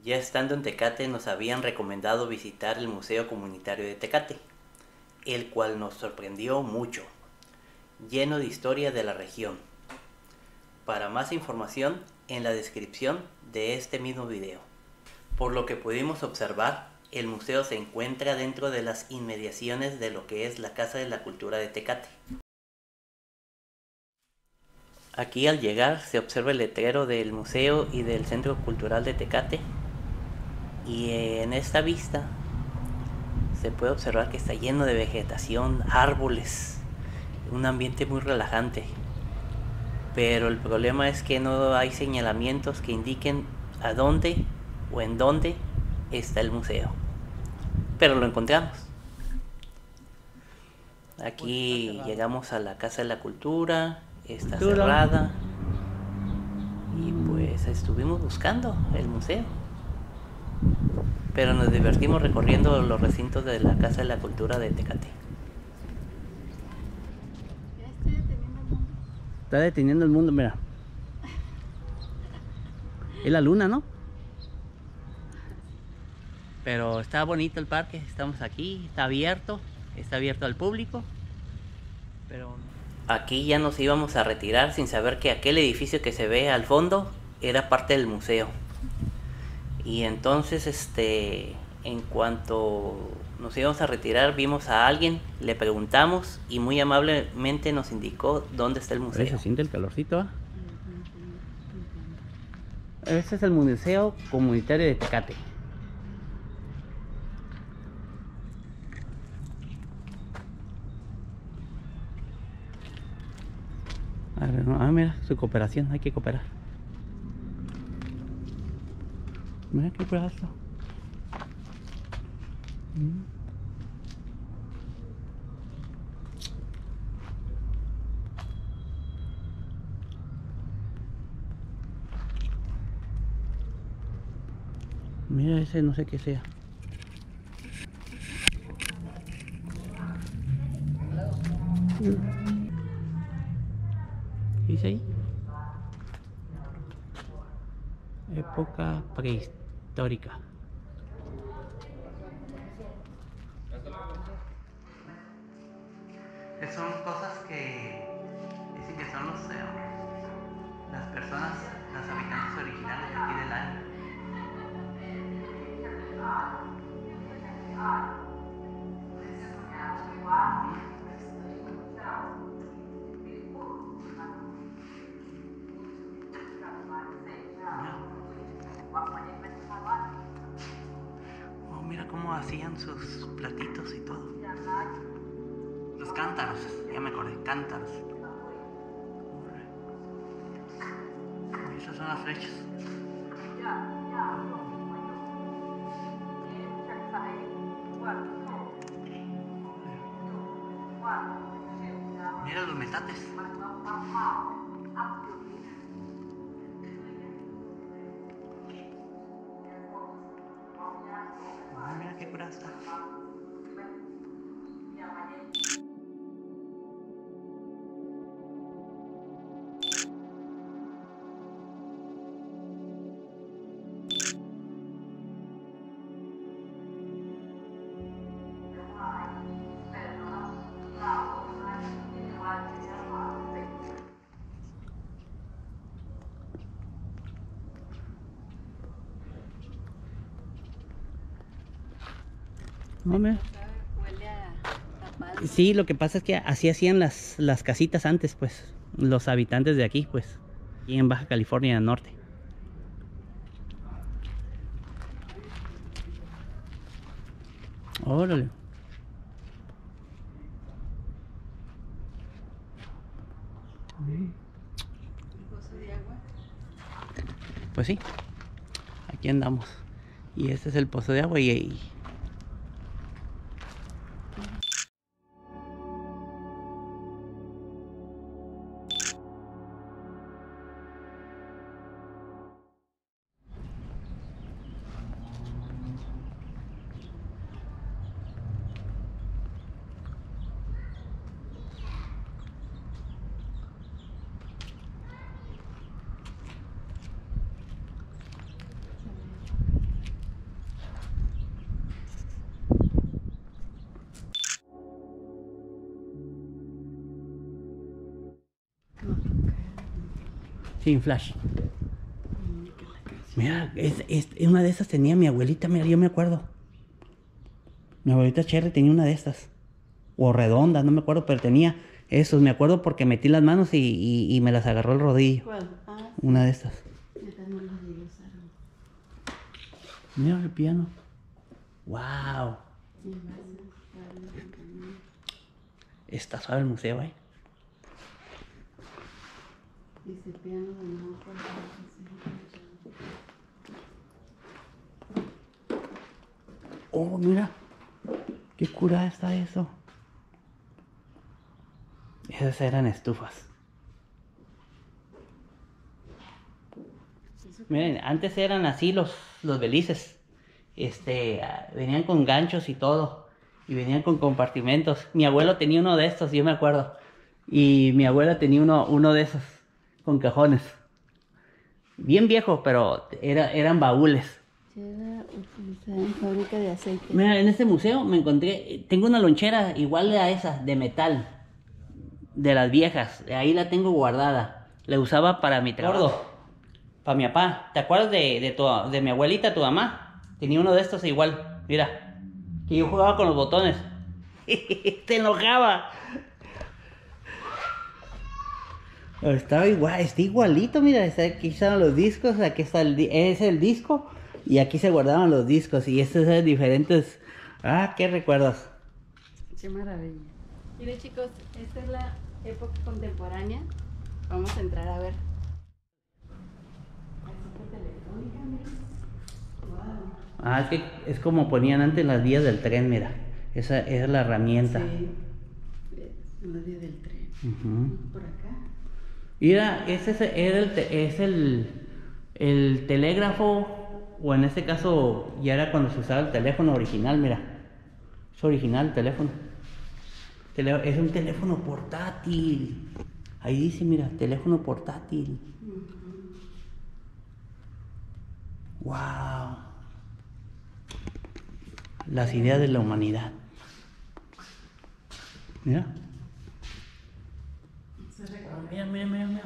Ya estando en Tecate nos habían recomendado visitar el Museo Comunitario de Tecate, el cual nos sorprendió mucho, lleno de historia de la región. Para más información, en la descripción de este mismo video. Por lo que pudimos observar, el museo se encuentra dentro de las inmediaciones de lo que es la Casa de la Cultura de Tecate. Aquí al llegar se observa el letrero del museo y del Centro Cultural de Tecate, y en esta vista se puede observar que está lleno de vegetación, árboles, un ambiente muy relajante. Pero el problema es que no hay señalamientos que indiquen a dónde o en dónde está el museo. Pero lo encontramos. Aquí llegamos a la Casa de la Cultura, está cerrada. Y pues estuvimos buscando el museo. Pero nos divertimos recorriendo los recintos de la Casa de la Cultura de Tecate. Está deteniendo el mundo, mira. Es la luna, ¿no? Pero está bonito el parque, estamos aquí, está abierto al público. Pero aquí ya nos íbamos a retirar sin saber que aquel edificio que se ve al fondo era parte del museo. Y entonces en cuanto nos íbamos a retirar, vimos a alguien, le preguntamos y muy amablemente nos indicó dónde está el museo. Se siente el calorcito, ¿eh? Este es el Museo Comunitario de Tecate. Mira, su cooperación, hay que cooperar. Mira qué brazo. Mira ese, no sé qué sea. ¿Qué dice ahí? Época prehistórica. Son cosas que dicen que son las personas, las habitantes originales de aquí del área. Oh, mira cómo hacían sus platitos y todo. Los cántaros, ya me acordé, cántaros. Esas son las flechas. Mira los metates. Mira qué curada está. No, mira. Sí, lo que pasa es que así hacían las casitas antes, pues, los habitantes de aquí, pues, aquí en Baja California Norte. Órale. Pues sí, aquí andamos. Y este es el pozo de agua y Sin flash. Mira, una de esas tenía mi abuelita, mira, yo me acuerdo. Mi abuelita Cherry tenía una de estas. O redonda, no me acuerdo, pero tenía esos. Me acuerdo porque metí las manos y me las agarró el rodillo. ¿Cuál? Ah, Una de estas. estas no las llegué a usar. Mira el piano. ¡Wow! Está suave el museo, ¿eh? Dice piano de nuevo. Oh, mira. Qué curada está eso. Esas eran estufas. Miren, antes eran así los belices. Venían con ganchos y todo. Y venían con compartimentos. Mi abuelo tenía uno de estos, yo me acuerdo. Y mi abuela tenía uno de esos. Con cajones. Bien viejo, pero eran baúles. Era utilizada en fábrica de aceite. Mira, en este museo me encontré, tengo una lonchera igual a esa, de metal, de las viejas, ahí la tengo guardada, la usaba para mi trabajo, para mi papá. ¿Te acuerdas de mi abuelita, tu mamá? Tenía uno de estos igual, mira, que yo jugaba con los botones, te enojaba. Estaba igual, está igualito, mira, aquí están los discos, aquí está es el disco. Y aquí se guardaban los discos y estos eran diferentes. Ah, qué recuerdos. Qué maravilla. Mire chicos, esta es la época contemporánea. Vamos a entrar a ver. Ah, es que es como ponían antes las vías del tren, mira. Esa es la herramienta. Sí, en la vía del tren. Por acá. Mira, es el telégrafo. O en este caso ya era cuando se usaba el teléfono original, mira. Es original el teléfono. Es un teléfono portátil. Ahí dice, mira, teléfono portátil. Wow. Las ideas de la humanidad. Mira. Mira, mira, mira, mira.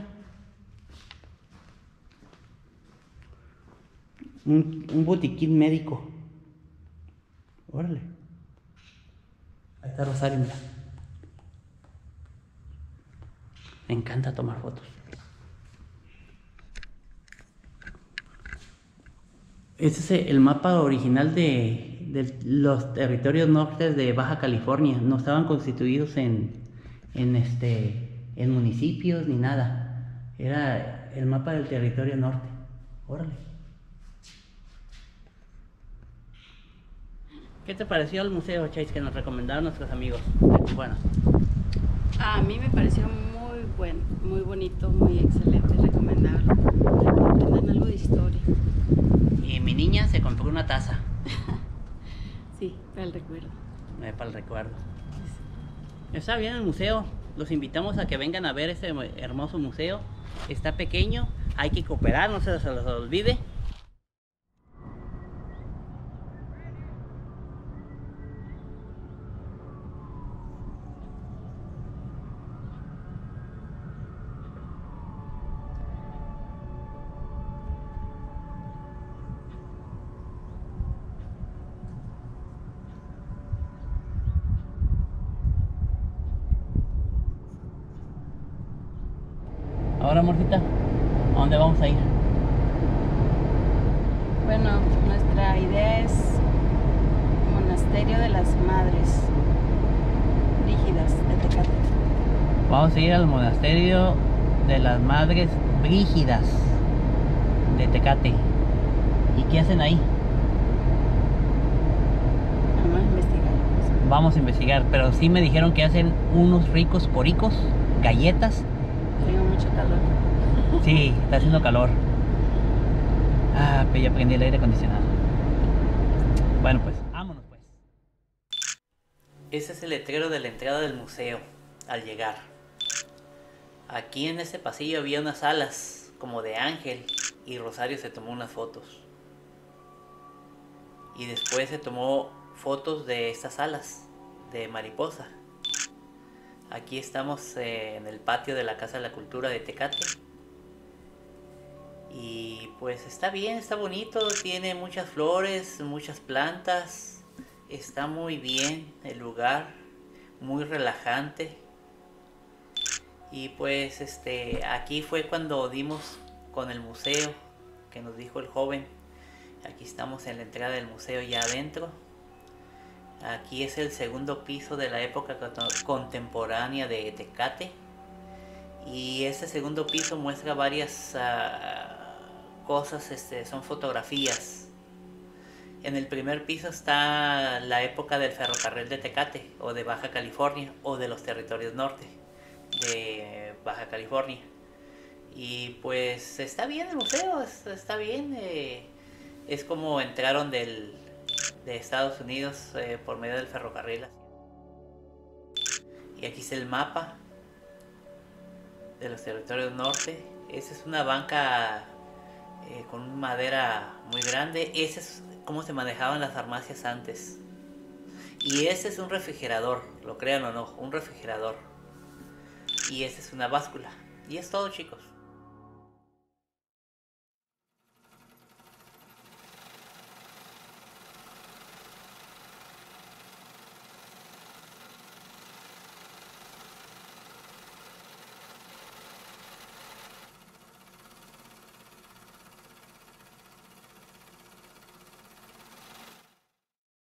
Un botiquín médico. Órale. Ahí está Rosario, mira. Me encanta tomar fotos. Este es el mapa original de los territorios norte de Baja California. No estaban constituidos en municipios ni nada. Era el mapa del territorio norte. Órale. ¿Qué te pareció el museo, Chase, que nos recomendaron nuestros amigos? Bueno. A mí me pareció muy bueno, muy bonito, muy excelente, recomendable. Aprendan algo de historia. Y mi niña se compró una taza. Sí, para el recuerdo. Para el recuerdo. Está bien el museo. Los invitamos a que vengan a ver este hermoso museo. Está pequeño, hay que cooperar, no se les olvide. Ahora, amorcita, ¿a dónde vamos a ir? Bueno, nuestra idea es Monasterio de las Madres Brígidas de Tecate. Vamos a ir al monasterio de las Madres Brígidas de Tecate. ¿Y qué hacen ahí? Vamos a investigar. Vamos a investigar, pero sí me dijeron que hacen unos ricos poricos, galletas. Tengo mucho calor. Sí, está haciendo calor. Ah, pero ya prendí el aire acondicionado. Bueno, pues, vámonos pues. Ese es el letrero de la entrada del museo, al llegar. Aquí en este pasillo había unas alas, como de ángel, y Rosario se tomó unas fotos. Y después se tomó fotos de estas alas, de mariposa. Aquí estamos en el patio de la Casa de la Cultura de Tecate. Y pues está bien, está bonito, tiene muchas flores, muchas plantas, está muy bien el lugar, muy relajante. Y pues aquí fue cuando dimos con el museo que nos dijo el joven. Aquí estamos en la entrada del museo ya adentro. Aquí es el segundo piso de la época contemporánea de Tecate. Y ese segundo piso muestra varias cosas, son fotografías. En el primer piso está la época del ferrocarril de Tecate, o de Baja California, o de los territorios norte de Baja California. Y pues está bien el museo, está bien. Es como entraron de Estados Unidos por medio del ferrocarril. Y aquí está el mapa de los territorios norte. Esa es una banca con madera muy grande. Ese es cómo se manejaban las farmacias antes. Y ese es un refrigerador, lo crean o no, un refrigerador. Y esa es una báscula. Y es todo, chicos.